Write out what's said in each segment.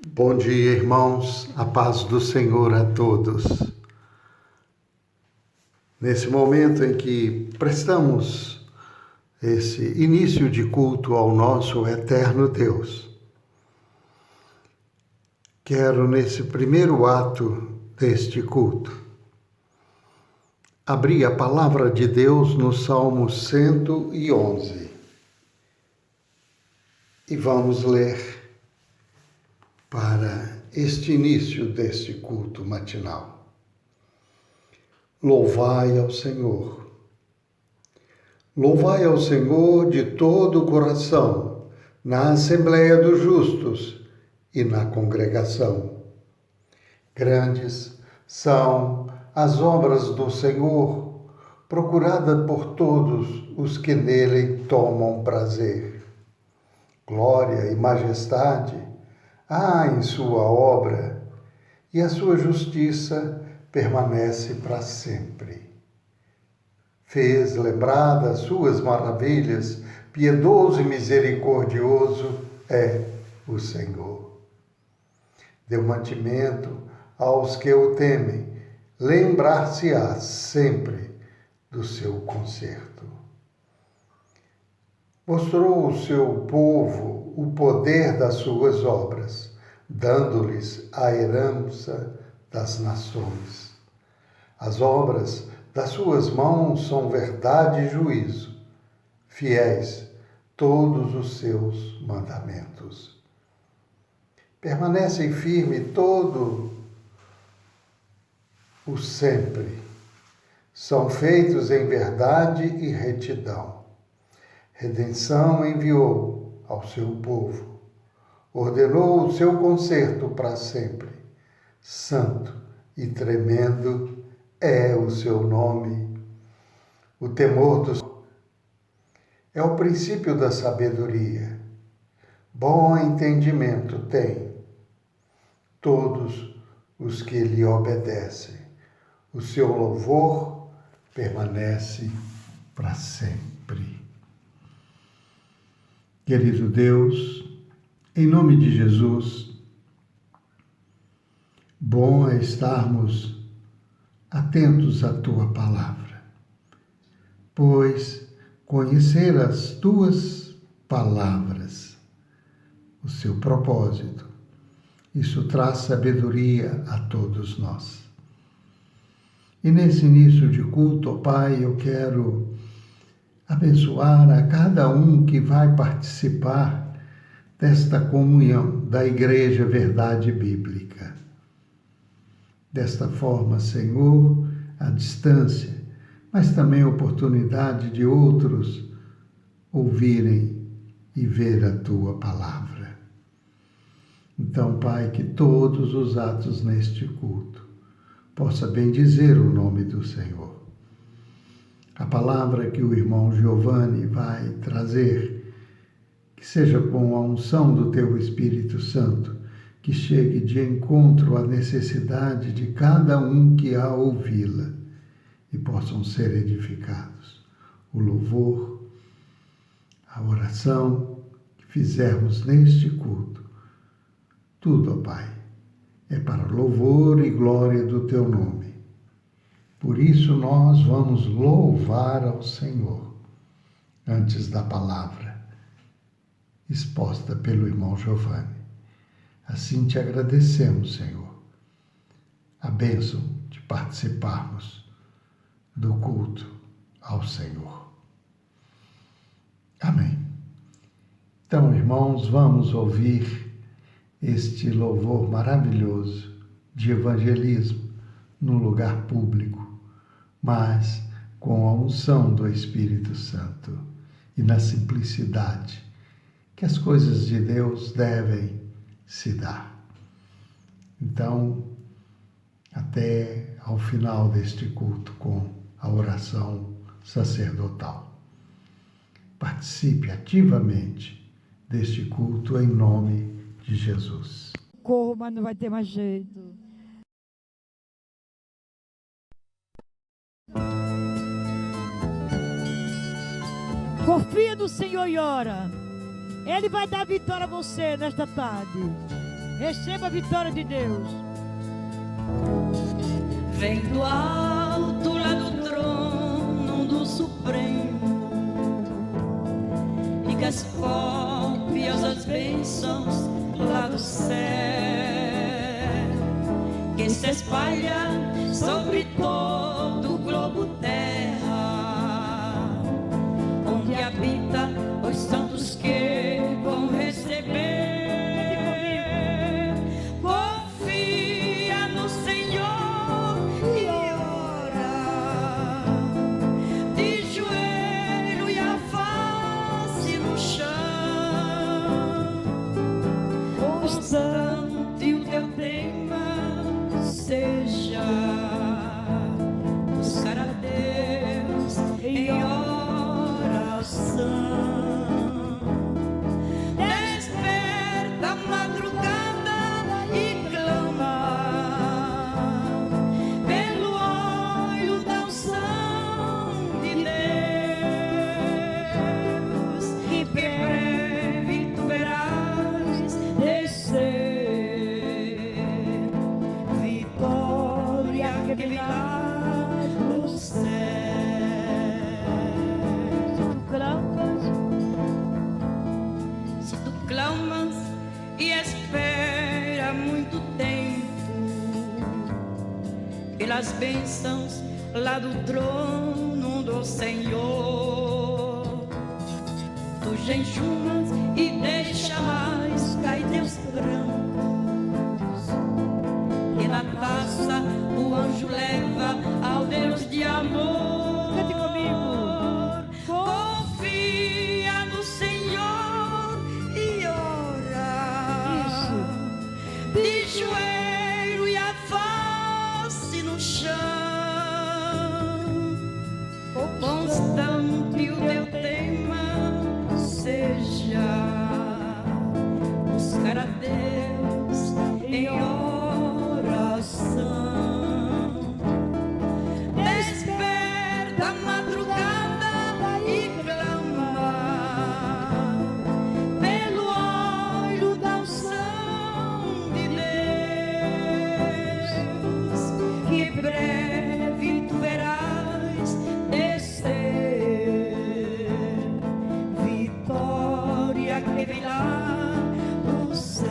Bom dia, irmãos, a paz do Senhor a todos. Nesse momento em que prestamos esse início de culto ao nosso eterno Deus, quero, nesse primeiro ato deste culto, abrir a palavra de Deus no Salmo 111 e vamos ler para este início deste culto matinal. Louvai ao Senhor. Louvai ao Senhor de todo o coração, na Assembleia dos Justos e na congregação. Grandes são as obras do Senhor, procurada por todos os que nele tomam prazer. Glória e majestade há em sua obra, e a sua justiça permanece para sempre. Fez lembrar das suas maravilhas, piedoso e misericordioso é o Senhor. Deu mantimento aos que o temem, lembrar-se-á sempre do seu conserto. Mostrou ao seu povo o poder das suas obras, dando-lhes a herança das nações. As obras das suas mãos são verdade e juízo, fiéis todos os seus mandamentos. Permanecem firme todo o sempre, são feitos em verdade e retidão. Redenção enviou ao seu povo, ordenou o seu conserto para sempre. Santo e tremendo é o seu nome. O temor do Senhor é o princípio da sabedoria. Bom entendimento tem todos os que lhe obedecem. O seu louvor permanece para sempre. Querido Deus, em nome de Jesus, bom é estarmos atentos à Tua palavra, pois conhecer as Tuas palavras, o seu propósito, isso traz sabedoria a todos nós. E nesse início de culto, ó Pai, eu quero abençoar a cada um que vai participar desta comunhão da Igreja Verdade Bíblica. Desta forma, Senhor, à distância, mas também a oportunidade de outros ouvirem e ver a Tua palavra. Então, Pai, que todos os atos neste culto possa bendizer o nome do Senhor. A palavra que o irmão Giovanni vai trazer, que seja com a unção do Teu Espírito Santo, que chegue de encontro à necessidade de cada um que a ouvi-la e possam ser edificados. O louvor, a oração que fizermos neste culto, tudo, ó Pai, é para louvor e glória do Teu nome. Por isso nós vamos louvar ao Senhor antes da palavra exposta pelo irmão Giovanni. Assim te agradecemos, Senhor, a bênção de participarmos do culto ao Senhor. Amém. Então, irmãos, vamos ouvir este louvor maravilhoso de evangelismo no lugar público, mas com a unção do Espírito Santo e na simplicidade que as coisas de Deus devem se dar. Então, até ao final deste culto com a oração sacerdotal. Participe ativamente deste culto em nome de Jesus. Corro, mas não vai ter mais jeito. Confia no Senhor e ora. Ele vai dar vitória a você nesta tarde. Receba a vitória de Deus. Vem do alto lá do trono do Supremo e que as copiosas bênçãos lá do céu que se espalha sobre todo o globo terra, onde habita os santos que vão receber. Confia no Senhor e ora, de joelho e a face no chão, constante o teu tema seja buscar a Deus em oração. Desperta a madrugada e clama pelo óleo da unção de Deus, que breve tu verás descer vitória que virá do céu. Se tu clamas e espera muito tempo pelas bênçãos lá do trono do Senhor, tu jejuas e deixa mais cair teus brancos, e na taça o anjo leva ao Deus de amor. Cante comigo. Confia no Senhor e ora. De joelho e a face no chão, constante o teu tema seja buscar a Deus em oração. Desperta a madrugada e clama pelo óleo da unção de Deus, que breve tu verás descer vitória que vem lá do céu.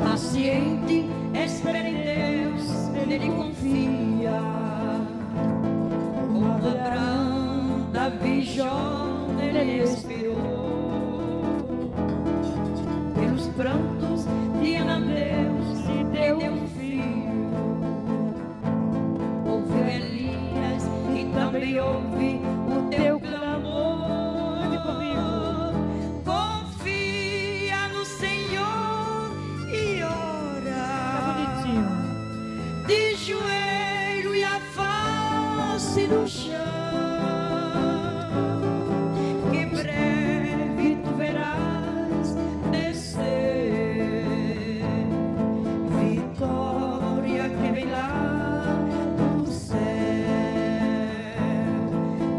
Paciente, espera em Deus, nele confia. Como Abraão, Davi, Jó, nele esperou. Pelos prantos de Ana, Deus se deu um filho. Ouviu Elias e também ouve o teu clamor. Cante comigo. Confia no Senhor e Tá ora. bonitinho. De joelho e a face no chão, que breve tu verás descer vitória que vem lá do céu,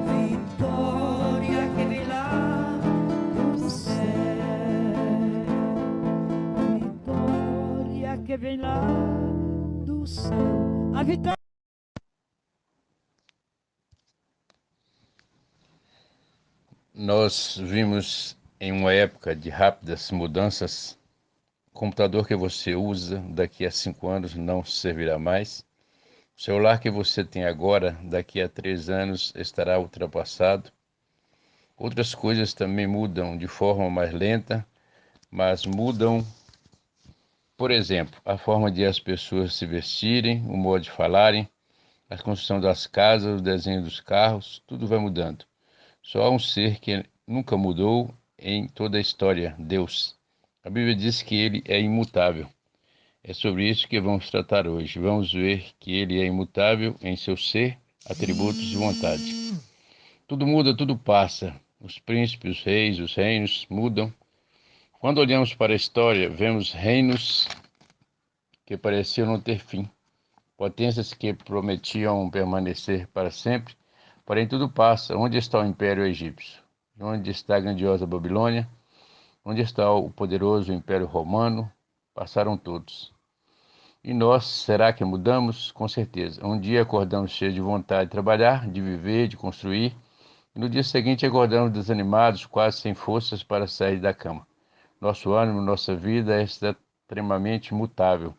vitória que vem lá do céu, Vitória que vem lá do céu. A vitória. Nós vimos em uma época de rápidas mudanças. O computador que você usa daqui a 5 anos não servirá mais. O celular que você tem agora, daqui a 3 anos, estará ultrapassado. Outras coisas também mudam de forma mais lenta, mas mudam. Por exemplo, a forma de as pessoas se vestirem, o modo de falarem, a construção das casas, o desenho dos carros, tudo vai mudando. Só há um ser que nunca mudou em toda a história, Deus. A Bíblia diz que ele é imutável. É sobre isso que vamos tratar hoje. Vamos ver que ele é imutável em seu ser, atributos e vontade. Tudo muda, tudo passa. Os príncipes, os reis, os reinos mudam. Quando olhamos para a história, vemos reinos que pareciam não ter fim, potências que prometiam permanecer para sempre, porém tudo passa. Onde está o Império Egípcio? Onde está a grandiosa Babilônia? Onde está o poderoso Império Romano? Passaram todos. E nós, será que mudamos? Com certeza. Um dia acordamos cheios de vontade de trabalhar, de viver, de construir. E no dia seguinte acordamos desanimados, quase sem forças para sair da cama. Nosso ânimo, nossa vida é extremamente mutável.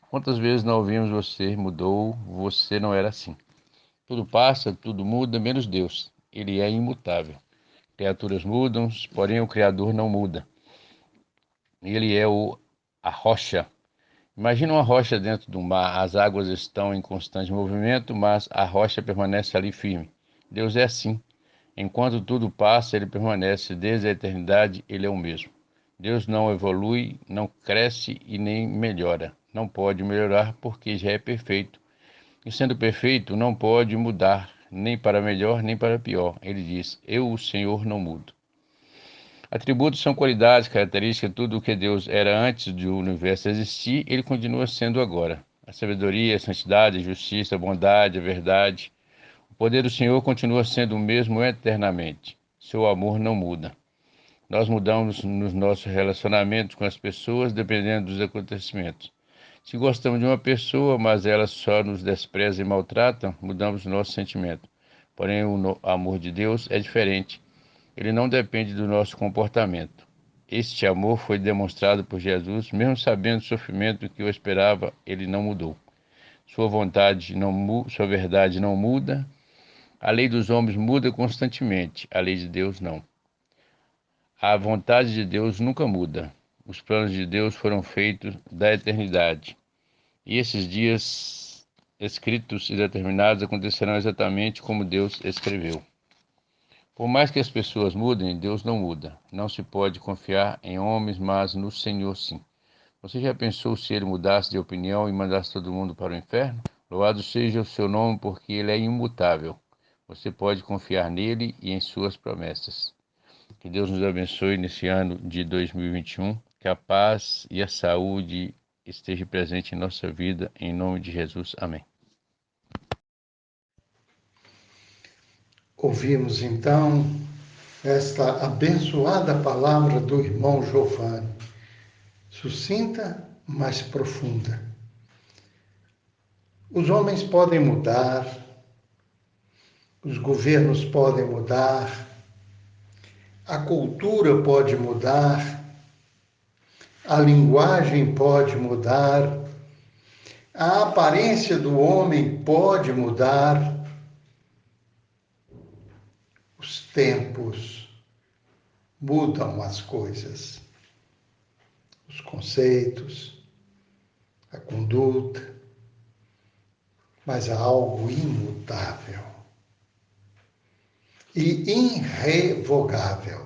Quantas vezes não ouvimos você mudou, você não era assim? Tudo passa, tudo muda, menos Deus. Ele é imutável. Criaturas mudam, porém o Criador não muda. Ele é a rocha. Imagina uma rocha dentro do mar. As águas estão em constante movimento, mas a rocha permanece ali firme. Deus é assim. Enquanto tudo passa, ele permanece. Desde a eternidade, ele é o mesmo. Deus não evolui, não cresce e nem melhora. Não pode melhorar porque já é perfeito. E sendo perfeito, não pode mudar, nem para melhor, nem para pior. Ele diz: Eu, o Senhor, não mudo. Atributos são qualidades, características, tudo o que Deus era antes do universo existir, ele continua sendo agora. A sabedoria, a santidade, a justiça, a bondade, a verdade. O poder do Senhor continua sendo o mesmo eternamente. Seu amor não muda. Nós mudamos nos nossos relacionamentos com as pessoas dependendo dos acontecimentos. Se gostamos de uma pessoa, mas ela só nos despreza e maltrata, mudamos nosso sentimento. Porém, o amor de Deus é diferente. Ele não depende do nosso comportamento. Este amor foi demonstrado por Jesus, mesmo sabendo o sofrimento que o esperava, ele não mudou. Sua verdade não muda. A lei dos homens muda constantemente, a lei de Deus não. A vontade de Deus nunca muda. Os planos de Deus foram feitos da eternidade. E esses dias escritos e determinados acontecerão exatamente como Deus escreveu. Por mais que as pessoas mudem, Deus não muda. Não se pode confiar em homens, mas no Senhor sim. Você já pensou se ele mudasse de opinião e mandasse todo mundo para o inferno? Louvado seja o seu nome, porque ele é imutável. Você pode confiar nele e em suas promessas. Que Deus nos abençoe nesse ano de 2021. Que a paz e a saúde esteja presente em nossa vida. Em nome de Jesus. Amém. Ouvimos então esta abençoada palavra do irmão Giovanni, sucinta, mas profunda. Os homens podem mudar, os governos podem mudar, a cultura pode mudar, a linguagem pode mudar, a aparência do homem pode mudar. Os tempos mudam as coisas, os conceitos, a conduta, mas há algo imutável e irrevogável.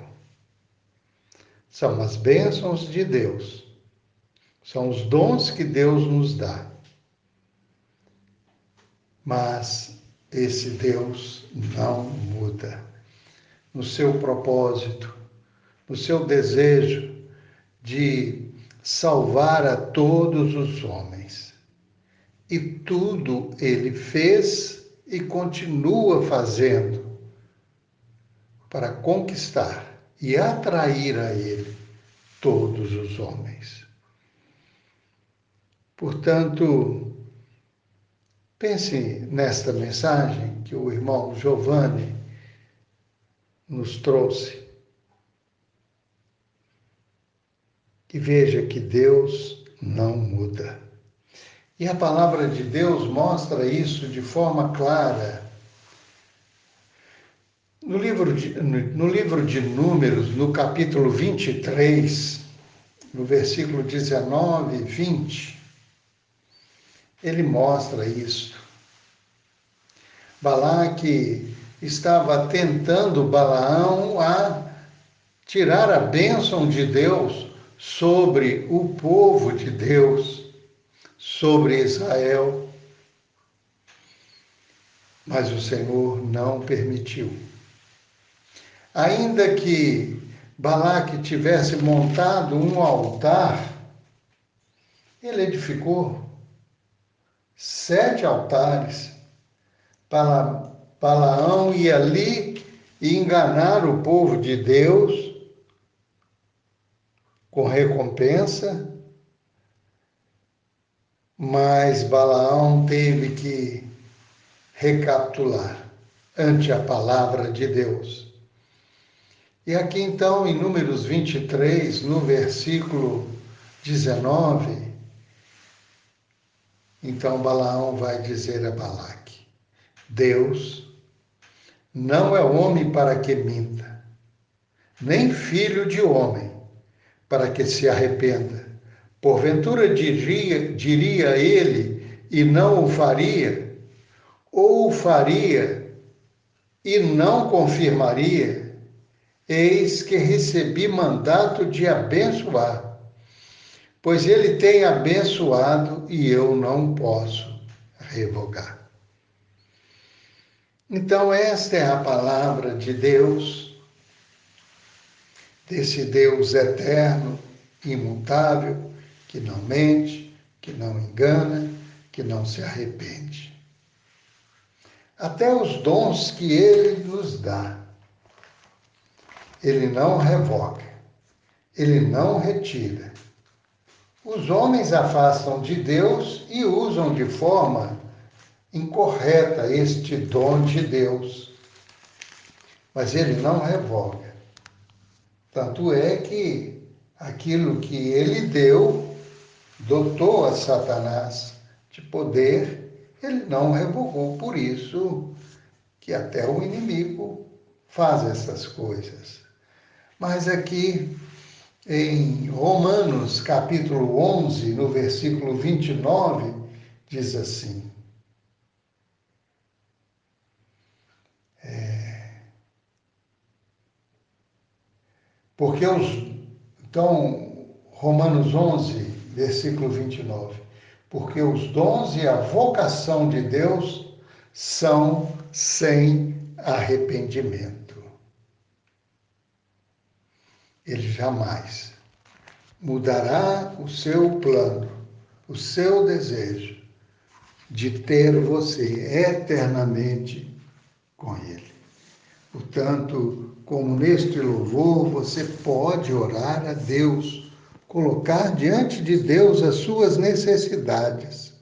São as bênçãos de Deus, são os dons que Deus nos dá. Mas esse Deus não muda. No seu propósito, no seu desejo de salvar a todos os homens. E tudo ele fez e continua fazendo para conquistar e atrair a ele todos os homens. Portanto, pense nesta mensagem que o irmão Giovanni nos trouxe. E veja que Deus não muda. E a palavra de Deus mostra isso de forma clara. No livro de Números, no capítulo 23, no versículo 19 e 20, ele mostra isso. Balaque estava tentando Balaão a tirar a bênção de Deus sobre o povo de Deus, sobre Israel. Mas o Senhor não permitiu. Ainda que Balaque tivesse montado um altar, ele edificou 7 altares. Balaão ia ali e enganar o povo de Deus com recompensa, mas Balaão teve que recapitular ante a palavra de Deus. E aqui então, em Números 23, no versículo 19, então Balaão vai dizer a Balaque: Deus não é homem para que minta, nem filho de homem para que se arrependa. Porventura diria ele e não o faria, ou o faria e não confirmaria? Eis que recebi mandato de abençoar, pois ele tem abençoado e eu não posso revogar. Então, esta é a palavra de Deus, desse Deus eterno, imutável, que não mente, que não engana, que não se arrepende. Até os dons que ele nos dá, ele não revoga, ele não retira. Os homens afastam de Deus e usam de forma incorreta este dom de Deus, mas ele não revoga. Tanto é que aquilo que ele dotou a Satanás de poder, ele não revogou. Por isso que até o inimigo faz essas coisas. Mas aqui em Romanos capítulo 11, no versículo 29, diz assim: Romanos 11, versículo 29, porque os dons e a vocação de Deus são sem arrependimento. Ele jamais mudará o seu plano, o seu desejo de ter você eternamente com Ele. Portanto, como neste louvor, você pode orar a Deus, colocar diante de Deus as suas necessidades.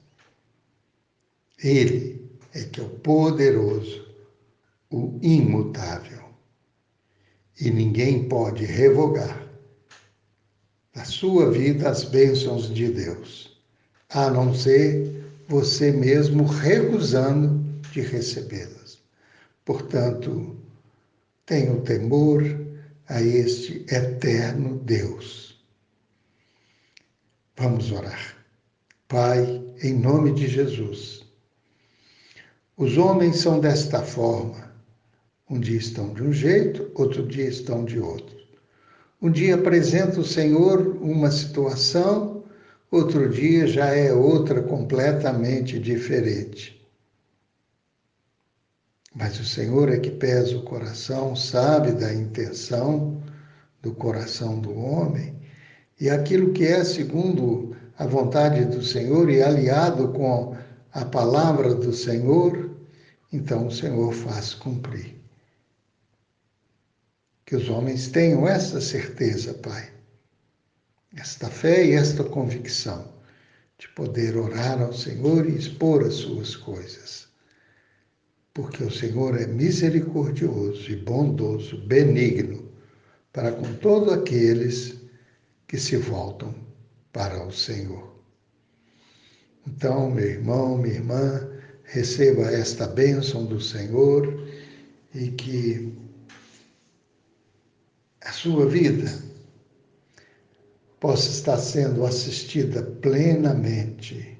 Ele é que é o poderoso, o imutável. E ninguém pode revogar da sua vida as bênçãos de Deus, a não ser você mesmo recusando de recebê-las. Portanto, tenho temor a este eterno Deus. Vamos orar. Pai, em nome de Jesus, os homens são desta forma. Um dia estão de um jeito, outro dia estão de outro. Um dia apresenta o Senhor uma situação, outro dia já é outra completamente diferente. Mas o Senhor é que pesa o coração, sabe da intenção do coração do homem, e aquilo que é segundo a vontade do Senhor e aliado com a palavra do Senhor, então o Senhor faz cumprir. Que os homens tenham essa certeza, Pai, esta fé e esta convicção de poder orar ao Senhor e expor as suas coisas. Porque o Senhor é misericordioso e bondoso, benigno, para com todos aqueles que se voltam para o Senhor. Então, meu irmão, minha irmã, receba esta bênção do Senhor e que a sua vida possa estar sendo assistida plenamente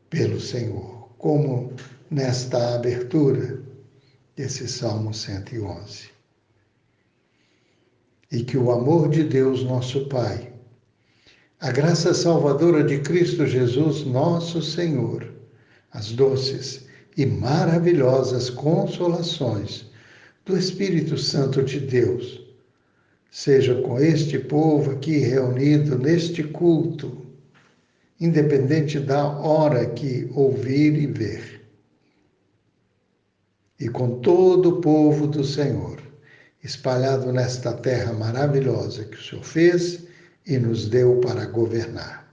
pelo Senhor, como nesta abertura desse Salmo 111. E que o amor de Deus, nosso Pai, a graça salvadora de Cristo Jesus, nosso Senhor, as doces e maravilhosas consolações do Espírito Santo de Deus, seja com este povo aqui reunido neste culto, independente da hora que ouvir e ver. e com todo o povo do Senhor, espalhado nesta terra maravilhosa que o Senhor fez e nos deu para governar.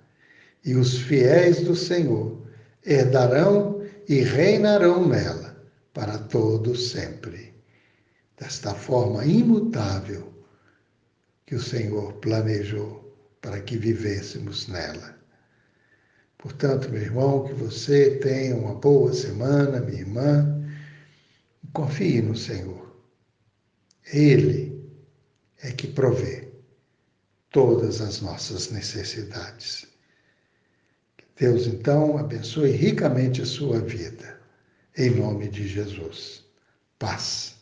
E os fiéis do Senhor herdarão e reinarão nela para todo sempre. Desta forma imutável que o Senhor planejou para que vivêssemos nela. Portanto, meu irmão, que você tenha uma boa semana, minha irmã. Confie no Senhor. Ele é que provê todas as nossas necessidades. Que Deus, então, abençoe ricamente a sua vida. Em nome de Jesus. Paz.